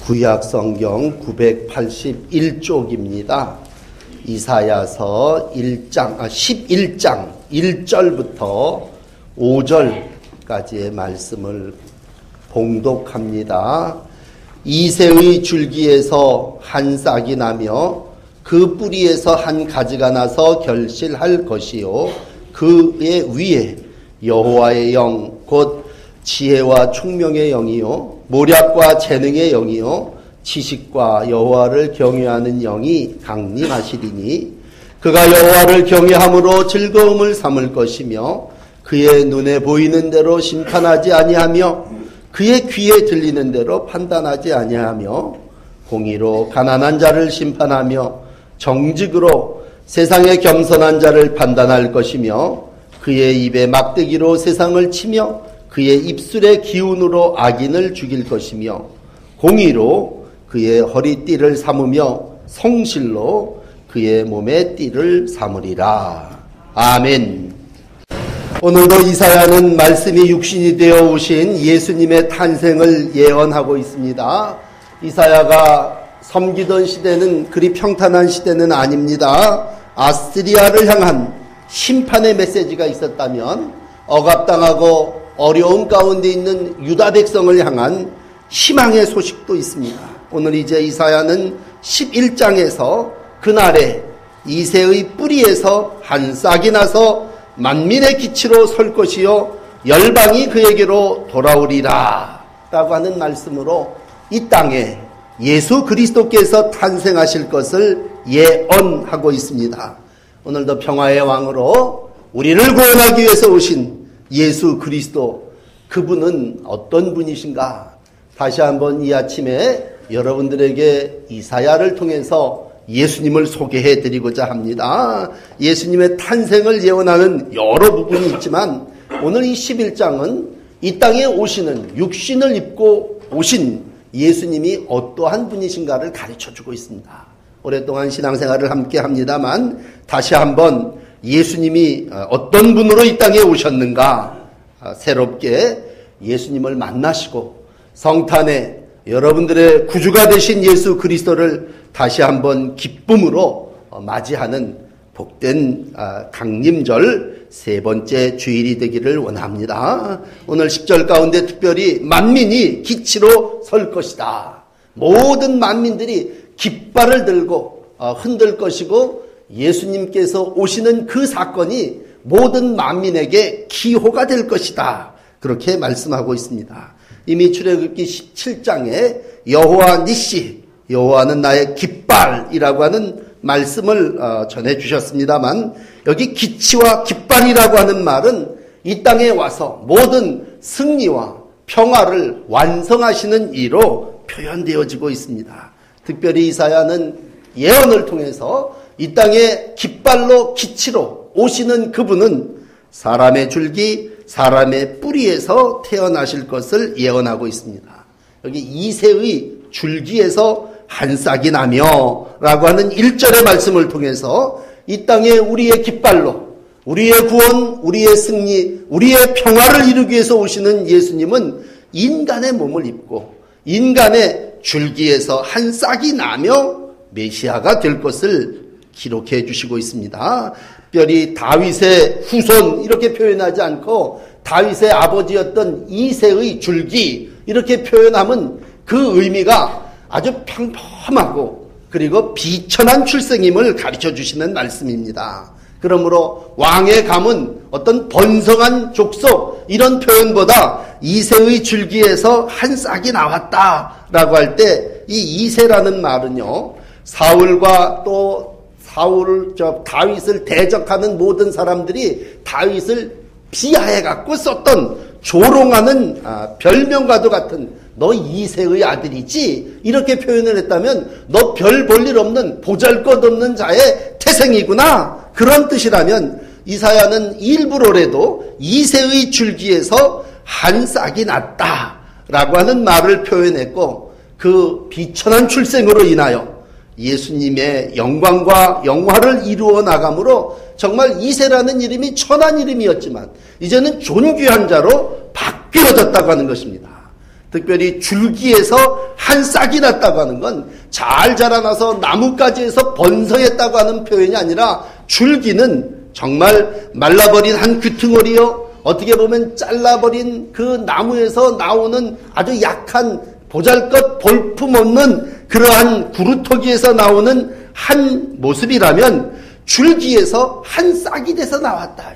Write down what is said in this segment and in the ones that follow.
구약성경 981쪽입니다. 이사야서 11장 1절부터 5절까지의 말씀을 봉독합니다. 이새의 줄기에서 한 싹이 나며 그 뿌리에서 한 가지가 나서 결실할 것이요 그의 위에 여호와의 영 곧 지혜와 총명의 영이요 모략과 재능의 영이요 지식과 여호와를 경외하는 영이 강림하시리니 그가 여호와를 경외함으로 즐거움을 삼을 것이며 그의 눈에 보이는 대로 심판하지 아니하며 그의 귀에 들리는 대로 판단하지 아니하며 공의로 가난한 자를 심판하며 정직으로 세상의 겸손한 자를 판단할 것이며 그의 입에 막대기로 세상을 치며 그의 입술의 기운으로 악인을 죽일 것이며 공의로 그의 허리띠를 삼으며 성실로 그의 몸의 띠를 삼으리라. 아멘. 오늘도 이사야는 말씀이 육신이 되어 오신 예수님의 탄생을 예언하고 있습니다. 이사야가 섬기던 시대는 그리 평탄한 시대는 아닙니다. 아스리아를 향한 심판의 메시지가 있었다면 억압당하고 어려움 가운데 있는 유다 백성을 향한 희망의 소식도 있습니다. 오늘 이제 이사야는 11장에서 그날에 이새의 뿌리에서 한 싹이 나서 만민의 기치로 설 것이요 열방이 그에게로 돌아오리라 라고 하는 말씀으로 이 땅에 예수 그리스도께서 탄생하실 것을 예언하고 있습니다. 오늘도 평화의 왕으로 우리를 구원하기 위해서 오신 예수 그리스도, 그분은 어떤 분이신가? 다시 한번 이 아침에 여러분들에게 이사야를 통해서 예수님을 소개해 드리고자 합니다. 예수님의 탄생을 예언하는 여러 부분이 있지만 오늘 이 11장은 이 땅에 오시는 육신을 입고 오신 예수님이 어떠한 분이신가를 가르쳐주고 있습니다. 오랫동안 신앙생활을 함께 합니다만 다시 한번 예수님이 어떤 분으로 이 땅에 오셨는가, 새롭게 예수님을 만나시고 성탄에 여러분들의 구주가 되신 예수 그리스도를 다시 한번 기쁨으로 맞이하는 복된 강림절 세 번째 주일이 되기를 원합니다. 오늘 10절 가운데 특별히 만민이 기치로 설 것이다. 모든 만민들이 깃발을 들고 흔들 것이고 예수님께서 오시는 그 사건이 모든 만민에게 기호가 될 것이다. 그렇게 말씀하고 있습니다. 이미 출애굽기 17장에 여호와 니시, 여호와는 나의 깃발이라고 하는 말씀을 전해 주셨습니다만 여기 기치와 깃발이라고 하는 말은 이 땅에 와서 모든 승리와 평화를 완성하시는 이로 표현되어지고 있습니다. 특별히 이사야는 예언을 통해서 이 땅에 깃발로 기치로 오시는 그분은 사람의 줄기, 사람의 뿌리에서 태어나실 것을 예언하고 있습니다. 여기 이새의 줄기에서 한 싹이 나며 라고 하는 1절의 말씀을 통해서 이 땅에 우리의 깃발로 우리의 구원, 우리의 승리, 우리의 평화를 이루기 위해서 오시는 예수님은 인간의 몸을 입고 인간의 줄기에서 한 싹이 나며 메시아가 될 것을 기록해 주시고 있습니다. 특별히 다윗의 후손 이렇게 표현하지 않고 다윗의 아버지였던 이새의 줄기 이렇게 표현하면 그 의미가 아주 평범하고 그리고 비천한 출생임을 가르쳐 주시는 말씀입니다. 그러므로 왕의 감은 어떤 번성한 족속 이런 표현보다 이새의 줄기에서 한 싹이 나왔다라고 할 때 이 이새라는 말은요, 사울과 또 다윗을 대적하는 모든 사람들이 다윗을 비하해 갖고 썼던 조롱하는 별명과도 같은 너 이새의 아들이지 이렇게 표현을 했다면 너 별 볼 일 없는 보잘것없는 자의 태생이구나 그런 뜻이라면 이사야는 일부러라도 이새의 줄기에서 한 싹이 났다라고 하는 말을 표현했고 그 비천한 출생으로 인하여 예수님의 영광과 영화를 이루어 나감으로 정말 이새라는 이름이 천한 이름이었지만 이제는 존귀한 자로 바뀌어졌다고 하는 것입니다. 특별히 줄기에서 한 싹이 났다고 하는 건 잘 자라나서 나무까지에서 번성했다고 하는 표현이 아니라 줄기는 정말 말라버린 한 귀퉁어리요, 어떻게 보면 잘라버린 그 나무에서 나오는 아주 약한 보잘것 볼품없는 그러한 구루토기에서 나오는 한 모습이라면 줄기에서 한 싹이 돼서 나왔다.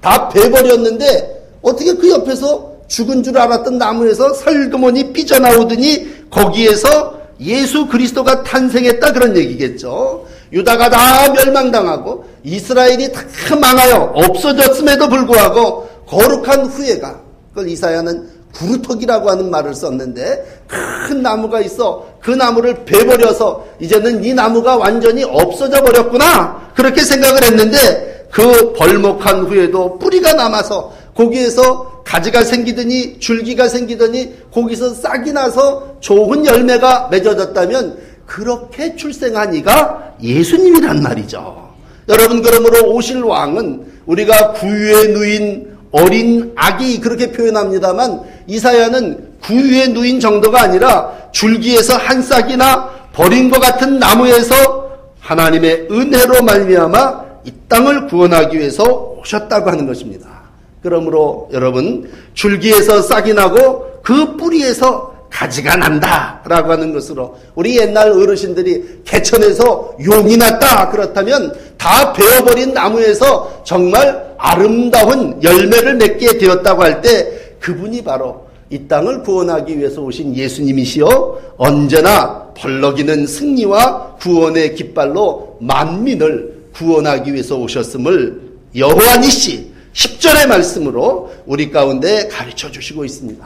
다 베버렸는데 어떻게 그 옆에서 죽은 줄 알았던 나무에서 설그머니 삐져나오더니 거기에서 예수 그리스도가 탄생했다, 그런 얘기겠죠. 유다가 다 멸망당하고 이스라엘이 다 망하여 없어졌음에도 불구하고 거룩한 후예가, 그걸 이사야는 구루토기라고 하는 말을 썼는데, 큰 나무가 있어 그 나무를 베버려서 이제는 이 나무가 완전히 없어져 버렸구나, 그렇게 생각을 했는데, 그 벌목한 후에도 뿌리가 남아서 거기에서 가지가 생기더니 줄기가 생기더니 거기서 싹이 나서 좋은 열매가 맺어졌다면 그렇게 출생한 이가 예수님이란 말이죠. 여러분, 그러므로 오실 왕은 우리가 구유에 누인 어린 아기 그렇게 표현합니다만, 이사야는 구유에 누인 정도가 아니라 줄기에서 한 싹이나 버린 것 같은 나무에서 하나님의 은혜로 말미암아 이 땅을 구원하기 위해서 오셨다고 하는 것입니다. 그러므로 여러분, 줄기에서 싹이 나고 그 뿌리에서 가지가 난다라고 하는 것으로, 우리 옛날 어르신들이 개천에서 용이 났다 그렇다면 다 베어버린 나무에서 정말 아름다운 열매를 맺게 되었다고 할 때 그분이 바로 이 땅을 구원하기 위해서 오신 예수님이시여, 언제나 벌럭이는 승리와 구원의 깃발로 만민을 구원하기 위해서 오셨음을 여호와 니시 10절의 말씀으로 우리 가운데 가르쳐 주시고 있습니다.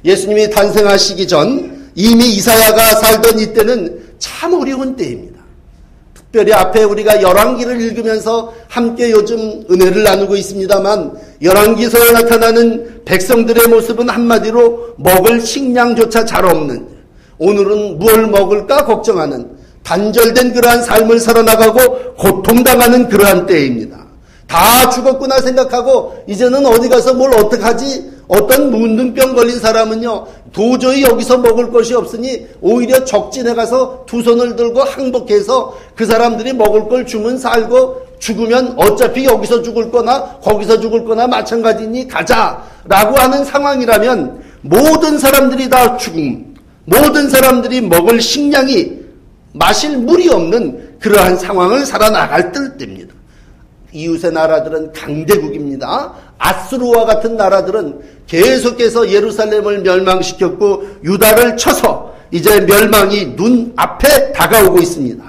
예수님이 탄생하시기 전 이미 이사야가 살던 이때는 참 어려운 때입니다. 특별히 앞에 우리가 열왕기를 읽으면서 함께 요즘 은혜를 나누고 있습니다만, 열왕기서에 나타나는 백성들의 모습은 한마디로 먹을 식량조차 잘 없는, 오늘은 무엇을 먹을까 걱정하는 단절된 그러한 삶을 살아나가고 고통당하는 그러한 때입니다. 다 죽었구나 생각하고 이제는 어디 가서 뭘 어떡하지? 어떤 문둥병 걸린 사람은요, 도저히 여기서 먹을 것이 없으니 오히려 적진에 가서 두 손을 들고 항복해서 그 사람들이 먹을 걸 주면 살고, 죽으면 어차피 여기서 죽을 거나 거기서 죽을 거나 마찬가지니 가자라고 하는 상황이라면, 모든 사람들이 다 죽음, 모든 사람들이 먹을 식량이, 마실 물이 없는 그러한 상황을 살아나갈 때입니다. 이웃의 나라들은 강대국입니다. 아수르와 같은 나라들은 계속해서 예루살렘을 멸망시켰고 유다를 쳐서 이제 멸망이 눈앞에 다가오고 있습니다.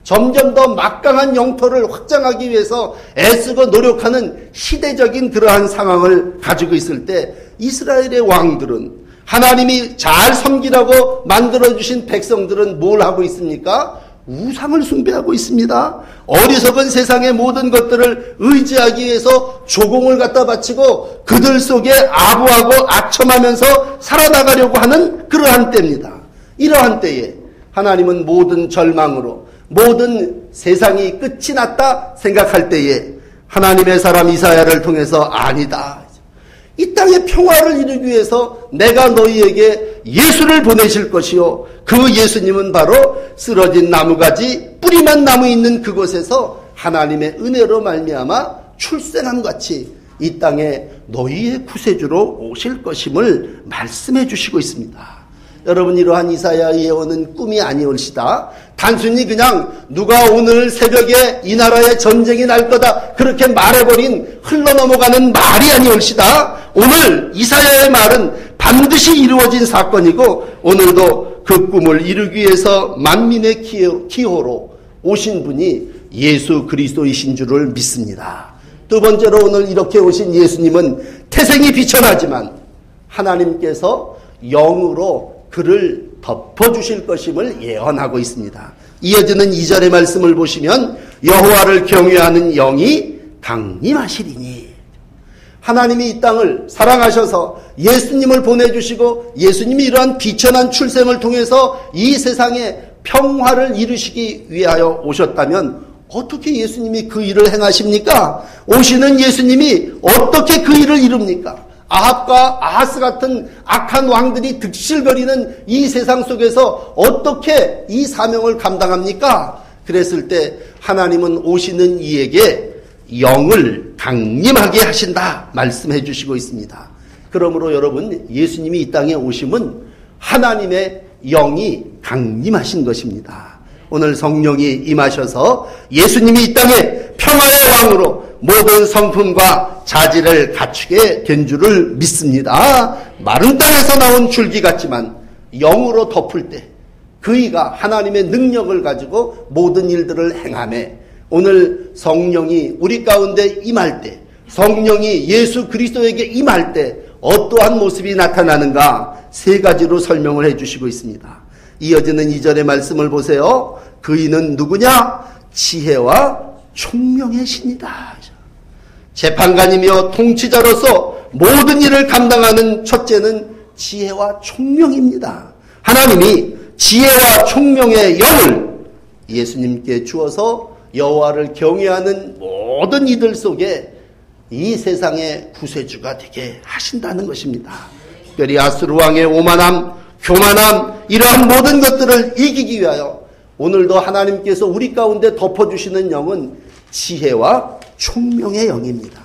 점점 더 막강한 영토를 확장하기 위해서 애쓰고 노력하는 시대적인 그러한 상황을 가지고 있을 때, 이스라엘의 왕들은, 하나님이 잘 섬기라고 만들어주신 백성들은 뭘 하고 있습니까? 우상을 숭배하고 있습니다. 어리석은 세상의 모든 것들을 의지하기 위해서 조공을 갖다 바치고 그들 속에 아부하고 아첨하면서 살아나가려고 하는 그러한 때입니다. 이러한 때에 하나님은 모든 절망으로, 모든 세상이 끝이 났다 생각할 때에 하나님의 사람 이사야를 통해서 아니다, 이 땅의 평화를 이루기 위해서 내가 너희에게 예수를 보내실 것이요, 그 예수님은 바로 쓰러진 나무가지 뿌리만 나무 있는 그곳에서 하나님의 은혜로 말미암아 출생함 같이 이 땅에 너희의 구세주로 오실 것임을 말씀해 주시고 있습니다. 여러분, 이러한 이사야의 예언은 꿈이 아니올시다. 단순히 그냥 누가 오늘 새벽에 이 나라에 전쟁이 날 거다 그렇게 말해버린 흘러넘어가는 말이 아니올시다. 오늘 이사야의 말은 반드시 이루어진 사건이고, 오늘도 그 꿈을 이루기 위해서 만민의 기호로 오신 분이 예수 그리스도이신 줄을 믿습니다. 두 번째로, 오늘 이렇게 오신 예수님은 태생이 비천하지만 하나님께서 영으로 그를 덮어주실 것임을 예언하고 있습니다. 이어지는 2절의 말씀을 보시면 여호와를 경외하는 영이 강림하시리니, 하나님이 이 땅을 사랑하셔서 예수님을 보내주시고 예수님이 이러한 비천한 출생을 통해서 이 세상에 평화를 이루시기 위하여 오셨다면 어떻게 예수님이 그 일을 행하십니까? 오시는 예수님이 어떻게 그 일을 이룹니까? 아합과 아하스 같은 악한 왕들이 득실거리는 이 세상 속에서 어떻게 이 사명을 감당합니까? 그랬을 때 하나님은 오시는 이에게 영을 강림하게 하신다 말씀해 주시고 있습니다. 그러므로 여러분, 예수님이 이 땅에 오심은 하나님의 영이 강림하신 것입니다. 오늘 성령이 임하셔서 예수님이 이 땅에 평화의 왕으로 모든 성품과 자질을 갖추게 된 줄을 믿습니다. 마른 땅에서 나온 줄기 같지만 영으로 덮을 때 그이가 하나님의 능력을 가지고 모든 일들을 행하매 오늘 성령이 우리 가운데 임할 때, 성령이 예수 그리스도에게 임할 때 어떠한 모습이 나타나는가 세 가지로 설명을 해주시고 있습니다. 이어지는 2절의 말씀을 보세요. 그이는 누구냐? 지혜와 총명의 신이다. 재판관이며 통치자로서 모든 일을 감당하는 첫째는 지혜와 총명입니다. 하나님이 지혜와 총명의 영을 예수님께 주어서 여호와를 경외하는 모든 이들 속에 이 세상의 구세주가 되게 하신다는 것입니다. 특별히 아수르 왕의 오만함, 교만함, 이러한 모든 것들을 이기기 위하여 오늘도 하나님께서 우리 가운데 덮어주시는 영은 지혜와 총명의 영입니다.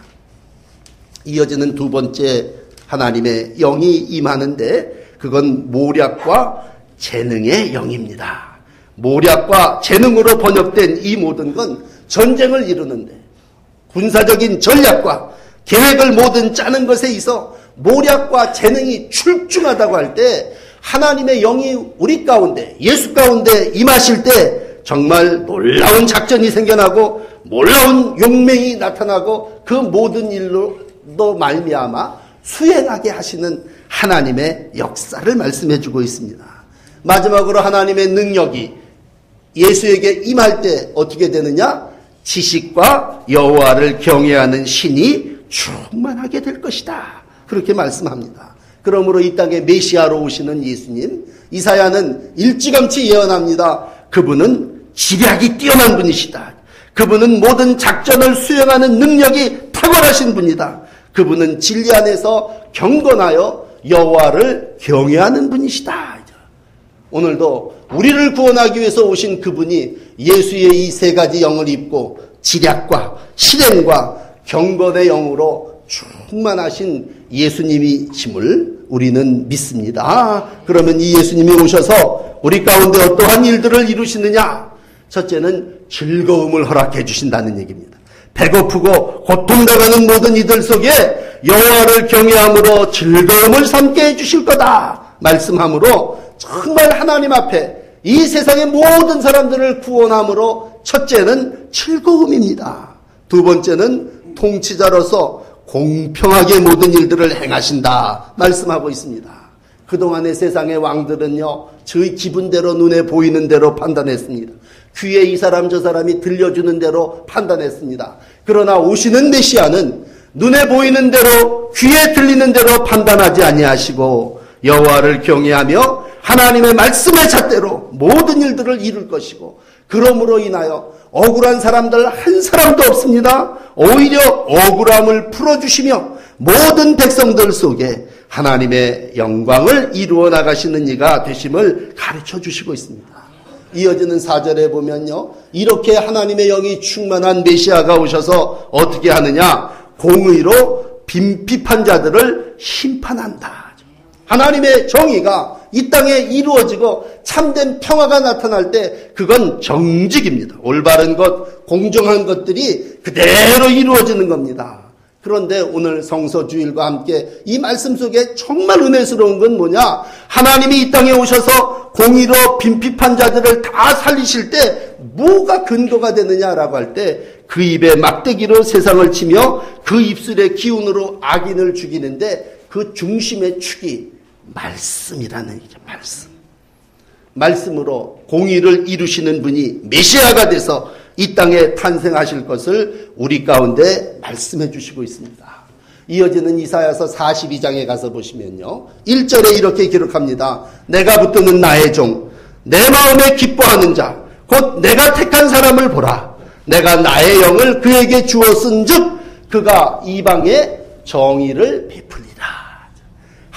이어지는 두 번째 하나님의 영이 임하는데 그건 모략과 재능의 영입니다. 모략과 재능으로 번역된 이 모든 건 전쟁을 이루는데 군사적인 전략과 계획을 모든 짜는 것에 있어 모략과 재능이 출중하다고 할 때 하나님의 영이 우리 가운데, 예수 가운데 임하실 때 정말 놀라운 작전이 생겨나고 놀라운 용맹이 나타나고 그 모든 일로도 말미암아 수행하게 하시는 하나님의 역사를 말씀해 주고 있습니다. 마지막으로 하나님의 능력이 예수에게 임할 때 어떻게 되느냐? 지식과 여호와를 경외하는 신이 충만하게 될 것이다. 그렇게 말씀합니다. 그러므로 이 땅에 메시아로 오시는 예수님, 이사야는 일찌감치 예언합니다. 그분은 지략이 뛰어난 분이시다. 그분은 모든 작전을 수행하는 능력이 탁월하신 분이다. 그분은 진리 안에서 경건하여 여호와를 경외하는 분이시다. 오늘도 우리를 구원하기 위해서 오신 그분이 예수의 이 세 가지 영을 입고 지략과 실행과 경건의 영으로 충만하신 예수님이심을 우리는 믿습니다. 그러면 이 예수님이 오셔서 우리 가운데 어떠한 일들을 이루시느냐? 첫째는 즐거움을 허락해 주신다는 얘기입니다. 배고프고 고통당하는 모든 이들 속에 여호와를 경외함으로 즐거움을 삼게 해주실 거다 말씀함으로 정말 하나님 앞에 이 세상의 모든 사람들을 구원함으로 첫째는 즐거움입니다. 두 번째는 통치자로서 공평하게 모든 일들을 행하신다 말씀하고 있습니다. 그동안의 세상의 왕들은요, 저희 기분대로 눈에 보이는 대로 판단했습니다. 귀에 이 사람 저 사람이 들려주는 대로 판단했습니다. 그러나 오시는 메시아는 눈에 보이는 대로 귀에 들리는 대로 판단하지 아니하시고 여호와를 경외하며 하나님의 말씀의 잣대로 모든 일들을 이룰 것이고 그러므로 인하여 억울한 사람들 한 사람도 없습니다. 오히려 억울함을 풀어주시며 모든 백성들 속에 하나님의 영광을 이루어 나가시는 이가 되심을 가르쳐 주시고 있습니다. 이어지는 4절에 보면요, 이렇게 하나님의 영이 충만한 메시아가 오셔서 어떻게 하느냐? 공의로 빈핍한 자들을 심판한다. 하나님의 정의가 이 땅에 이루어지고 참된 평화가 나타날 때 그건 정직입니다. 올바른 것, 공정한 것들이 그대로 이루어지는 겁니다. 그런데 오늘 성서주일과 함께 이 말씀 속에 정말 은혜스러운 건 뭐냐? 하나님이 이 땅에 오셔서 공의로 빈핍한 자들을 다 살리실 때 뭐가 근거가 되느냐라고 할 때 그 입에 막대기로 세상을 치며 그 입술의 기운으로 악인을 죽이는데 그 중심의 축이 말씀이라는 얘기죠. 말씀으로 공의를 이루시는 분이 메시아가 돼서 이 땅에 탄생하실 것을 우리 가운데 말씀해 주시고 있습니다. 이어지는 이사야서 42장에 가서 보시면요, 1절에 이렇게 기록합니다. 내가 붙드는 나의 종, 내 마음에 기뻐하는 자, 곧 내가 택한 사람을 보라. 내가 나의 영을 그에게 주었은즉 그가 이방에 정의를 베풀리라.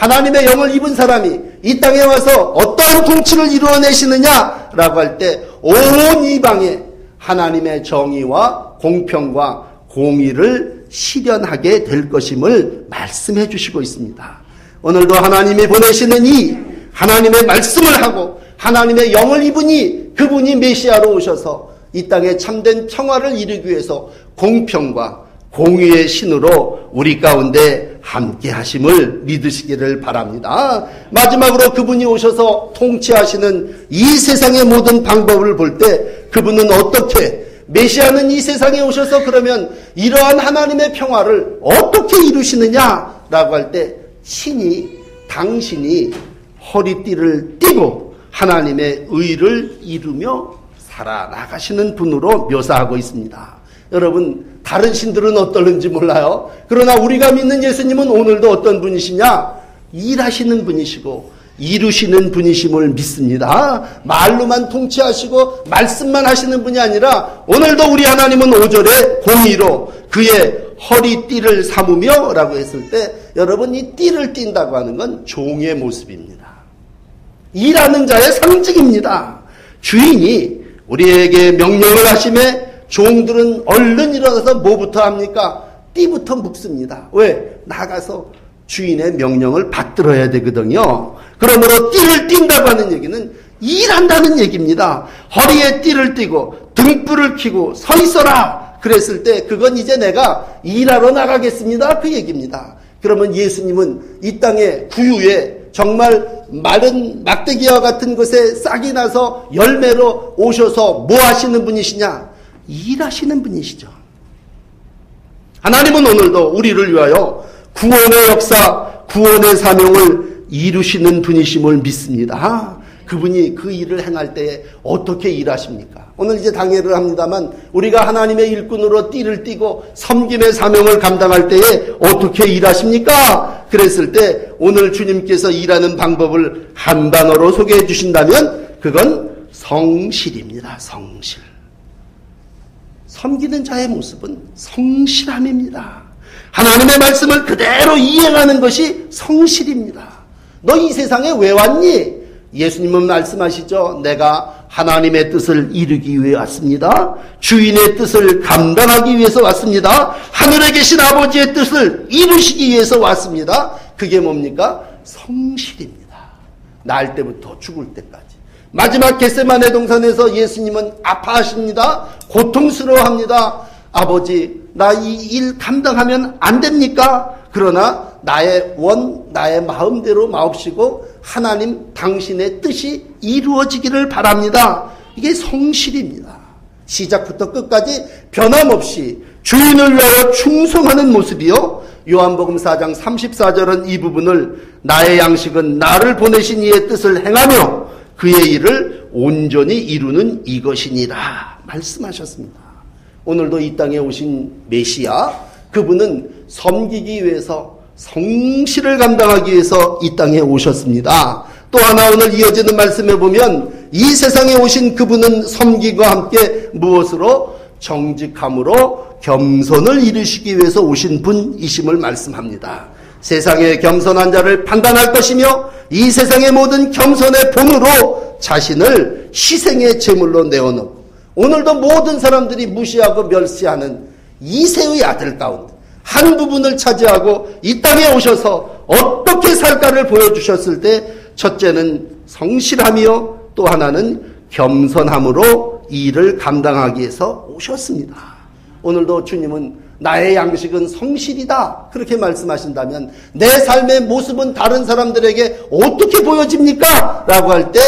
하나님의 영을 입은 사람이 이 땅에 와서 어떠한 통치를 이루어내시느냐라고 할 때 온 이방에 하나님의 정의와 공평과 공의를 실현하게 될 것임을 말씀해 주시고 있습니다. 오늘도 하나님이 보내시는 이 하나님의 말씀을 하고 하나님의 영을 입으니 그분이 메시아로 오셔서 이 땅에 참된 평화를 이루기 위해서 공평과 공의의 신으로 우리 가운데 함께 하심을 믿으시기를 바랍니다. 마지막으로 그분이 오셔서 통치하시는 이 세상의 모든 방법을 볼 때 그분은 어떻게 메시아는 이 세상에 오셔서 그러면 이러한 하나님의 평화를 어떻게 이루시느냐라고 할 때 친히 당신이 허리띠를 띠고 하나님의 의를 이루며 살아나가시는 분으로 묘사하고 있습니다. 여러분 다른 신들은 어떨는지 몰라요. 그러나 우리가 믿는 예수님은 오늘도 어떤 분이시냐? 일하시는 분이시고 이루시는 분이심을 믿습니다. 말로만 통치하시고 말씀만 하시는 분이 아니라 오늘도 우리 하나님은 5절에 공의로 그의 허리띠를 삼으며 라고 했을 때 여러분 이 띠를 띈다고 하는 건 종의 모습입니다. 일하는 자의 상징입니다. 주인이 우리에게 명령을 하심에 종들은 얼른 일어나서 뭐부터 합니까? 띠부터 묶습니다. 왜? 나가서 주인의 명령을 받들어야 되거든요. 그러므로 띠를 띈다고 하는 얘기는 일한다는 얘기입니다. 허리에 띠를 띠고 등불을 켜고 서 있어라 그랬을 때 그건 이제 내가 일하러 나가겠습니다 그 얘기입니다. 그러면 예수님은 이 땅의 구유에 정말 마른 막대기와 같은 것에 싹이 나서 열매로 오셔서 뭐 하시는 분이시냐? 일하시는 분이시죠. 하나님은 오늘도 우리를 위하여 구원의 역사, 구원의 사명을 이루시는 분이심을 믿습니다. 그분이 그 일을 행할 때에 어떻게 일하십니까? 오늘 이제 당회를 합니다만 우리가 하나님의 일꾼으로 띠를 띠고 섬김의 사명을 감당할 때에 어떻게 일하십니까? 그랬을 때 오늘 주님께서 일하는 방법을 한 단어로 소개해 주신다면 그건 성실입니다. 성실. 섬기는 자의 모습은 성실함입니다. 하나님의 말씀을 그대로 이행하는 것이 성실입니다. 너 이 세상에 왜 왔니? 예수님은 말씀하시죠. 내가 하나님의 뜻을 이루기 위해 왔습니다. 주인의 뜻을 감당하기 위해서 왔습니다. 하늘에 계신 아버지의 뜻을 이루시기 위해서 왔습니다. 그게 뭡니까? 성실입니다. 날 때부터 죽을 때까지. 마지막 겟세마네 동산에서 예수님은 아파하십니다. 고통스러워합니다. 아버지, 나 이 일 감당하면 안 됩니까? 그러나 나의 마음대로 마옵시고 하나님 당신의 뜻이 이루어지기를 바랍니다. 이게 성실입니다. 시작부터 끝까지 변함없이 주인을 위하여 충성하는 모습이요. 요한복음 4장 34절은 이 부분을 나의 양식은 나를 보내신 이의 뜻을 행하며 그의 일을 온전히 이루는 이것이니라 말씀하셨습니다. 오늘도 이 땅에 오신 메시아, 그분은 섬기기 위해서 성실을 감당하기 위해서 이 땅에 오셨습니다. 또 하나 오늘 이어지는 말씀에 보면 이 세상에 오신 그분은 섬기과 함께 무엇으로? 정직함으로 겸손을 이루시기 위해서 오신 분이심을 말씀합니다. 세상의 겸손한 자를 판단할 것이며 이 세상의 모든 겸손의 본으로 자신을 희생의 제물로 내어놓고 오늘도 모든 사람들이 무시하고 멸시하는 이새의 아들 가운데 한 부분을 차지하고 이 땅에 오셔서 어떻게 살까를 보여주셨을 때 첫째는 성실함이요 또 하나는 겸손함으로 이 일을 감당하기 위해서 오셨습니다. 오늘도 주님은 나의 양식은 성실이다 그렇게 말씀하신다면 내 삶의 모습은 다른 사람들에게 어떻게 보여집니까? 라고 할 때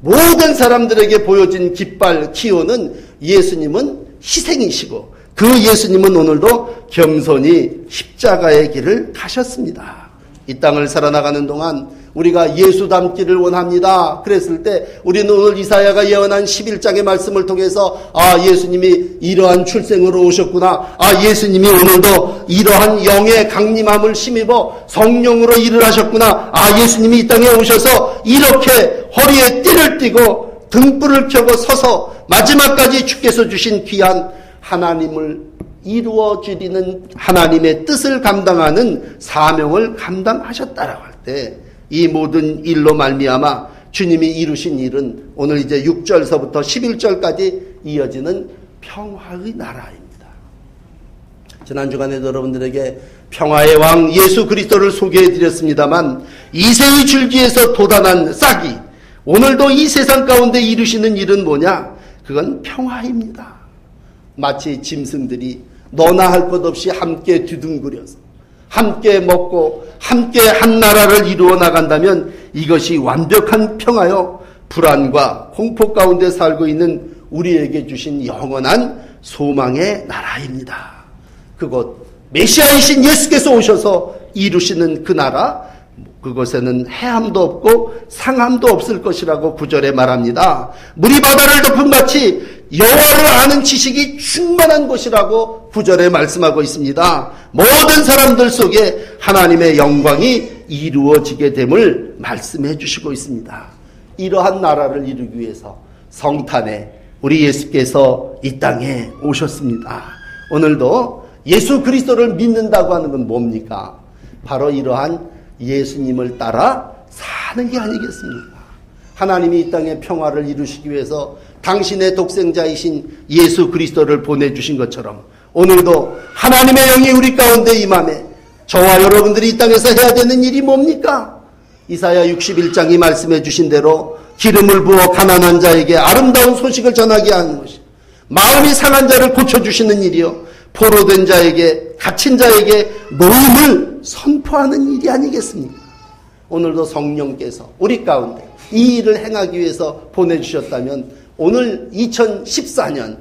모든 사람들에게 보여진 깃발 키워는 예수님은 희생이시고 그 예수님은 오늘도 겸손히 십자가의 길을 가셨습니다. 이 땅을 살아나가는 동안 우리가 예수 닮기를 원합니다. 그랬을 때 우리는 오늘 이사야가 예언한 11장의 말씀을 통해서 예수님이 이러한 출생으로 오셨구나. 예수님이 오늘도 이러한 영의 강림함을 힘입어 성령으로 일을 하셨구나. 예수님이 이 땅에 오셔서 이렇게 허리에 띠를 띠고 등불을 켜고 서서 마지막까지 주께서 주신 귀한 하나님을 이루어 주리는 하나님의 뜻을 감당하는 사명을 감당하셨다라고 할 때 이 모든 일로 말미암아 주님이 이루신 일은 오늘 이제 6절서부터 11절까지 이어지는 평화의 나라입니다. 지난 주간에도 여러분들에게 평화의 왕 예수 그리스도를 소개해 드렸습니다만 이새의 줄기에서 돋아난 싹이 오늘도 이 세상 가운데 이루시는 일은 뭐냐? 그건 평화입니다. 마치 짐승들이 너나 할 것 없이 함께 뒤둥그려서 함께 먹고 함께 한 나라를 이루어 나간다면 이것이 완벽한 평화요, 불안과 공포 가운데 살고 있는 우리에게 주신 영원한 소망의 나라입니다. 그곳 메시아이신 예수께서 오셔서 이루시는 그 나라, 그곳에는 해함도 없고 상함도 없을 것이라고 9절에 말합니다. 물이 바다를 덮은 같이 여호와를 아는 지식이 충만한 곳이라고 9절에 말씀하고 있습니다. 모든 사람들 속에 하나님의 영광이 이루어지게 됨을 말씀해 주시고 있습니다. 이러한 나라를 이루기 위해서 성탄에 우리 예수께서 이 땅에 오셨습니다. 오늘도 예수 그리스도를 믿는다고 하는 건 뭡니까? 바로 이러한 예수님을 따라 사는 게 아니겠습니까? 하나님이 이 땅에 평화를 이루시기 위해서 당신의 독생자이신 예수 그리스도를 보내주신 것처럼 오늘도 하나님의 영이 우리 가운데 임하매 저와 여러분들이 이 땅에서 해야 되는 일이 뭡니까? 이사야 61장이 말씀해 주신 대로 기름을 부어 가난한 자에게 아름다운 소식을 전하게 하는 것이, 마음이 상한 자를 고쳐주시는 일이요, 포로된 자에게, 갇힌 자에게 노임을 선포하는 일이 아니겠습니까? 오늘도 성령께서 우리 가운데 이 일을 행하기 위해서 보내주셨다면 오늘 2014년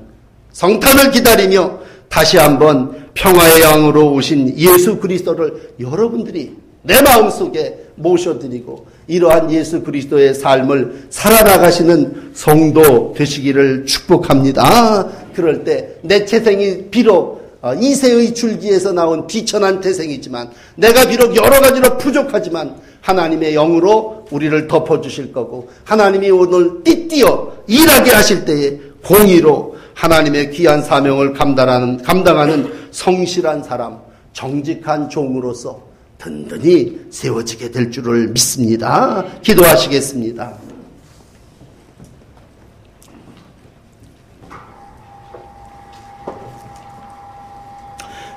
성탄을 기다리며 다시 한번 평화의 왕으로 오신 예수 그리스도를 여러분들이 내 마음속에 모셔드리고 이러한 예수 그리스도의 삶을 살아나가시는 성도 되시기를 축복합니다. 그럴 때 내 태생이 비록 이새의 줄기에서 나온 비천한 태생이지만, 내가 비록 여러 가지로 부족하지만 하나님의 영으로 우리를 덮어주실 거고, 하나님이 오늘 띠띠어 일하게 하실 때에 공의로 하나님의 귀한 사명을 감당하는 성실한 사람, 정직한 종으로서 든든히 세워지게 될 줄을 믿습니다. 기도하시겠습니다.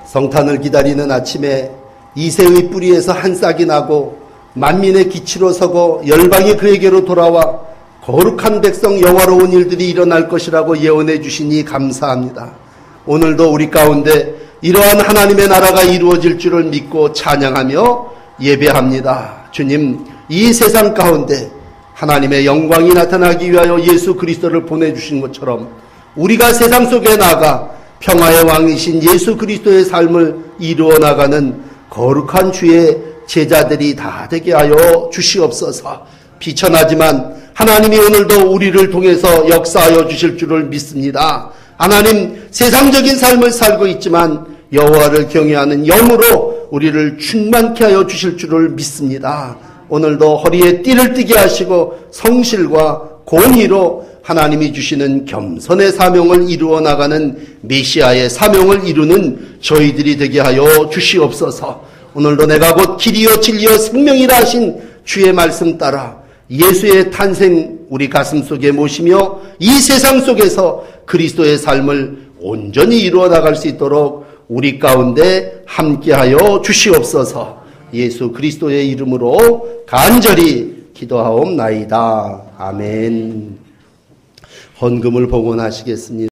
성탄을 기다리는 아침에 이새의 뿌리에서 한 싹이 나고 만민의 기치로 서고 열방이 그에게로 돌아와 거룩한 백성 영화로운 일들이 일어날 것이라고 예언해 주시니 감사합니다. 오늘도 우리 가운데 이러한 하나님의 나라가 이루어질 줄을 믿고 찬양하며 예배합니다. 주님, 이 세상 가운데 하나님의 영광이 나타나기 위하여 예수 그리스도를 보내주신 것처럼 우리가 세상 속에 나가 평화의 왕이신 예수 그리스도의 삶을 이루어 나가는 거룩한 주의 제자들이 다 되게 하여 주시옵소서. 비천하지만 하나님이 오늘도 우리를 통해서 역사하여 주실 줄을 믿습니다. 하나님, 세상적인 삶을 살고 있지만 여호와를 경외하는 영으로 우리를 충만케 하여 주실 줄을 믿습니다. 오늘도 허리에 띠를 띠게 하시고 성실과 공의로 하나님이 주시는 겸손의 사명을 이루어 나가는 메시아의 사명을 이루는 저희들이 되게 하여 주시옵소서. 오늘도 내가 곧 길이요 진리요 생명이라 하신 주의 말씀 따라 예수의 탄생 우리 가슴 속에 모시며 이 세상 속에서 그리스도의 삶을 온전히 이루어 나갈 수 있도록 우리 가운데 함께하여 주시옵소서. 예수 그리스도의 이름으로 간절히 기도하옵나이다. 아멘. 헌금을 봉헌하시겠습니다.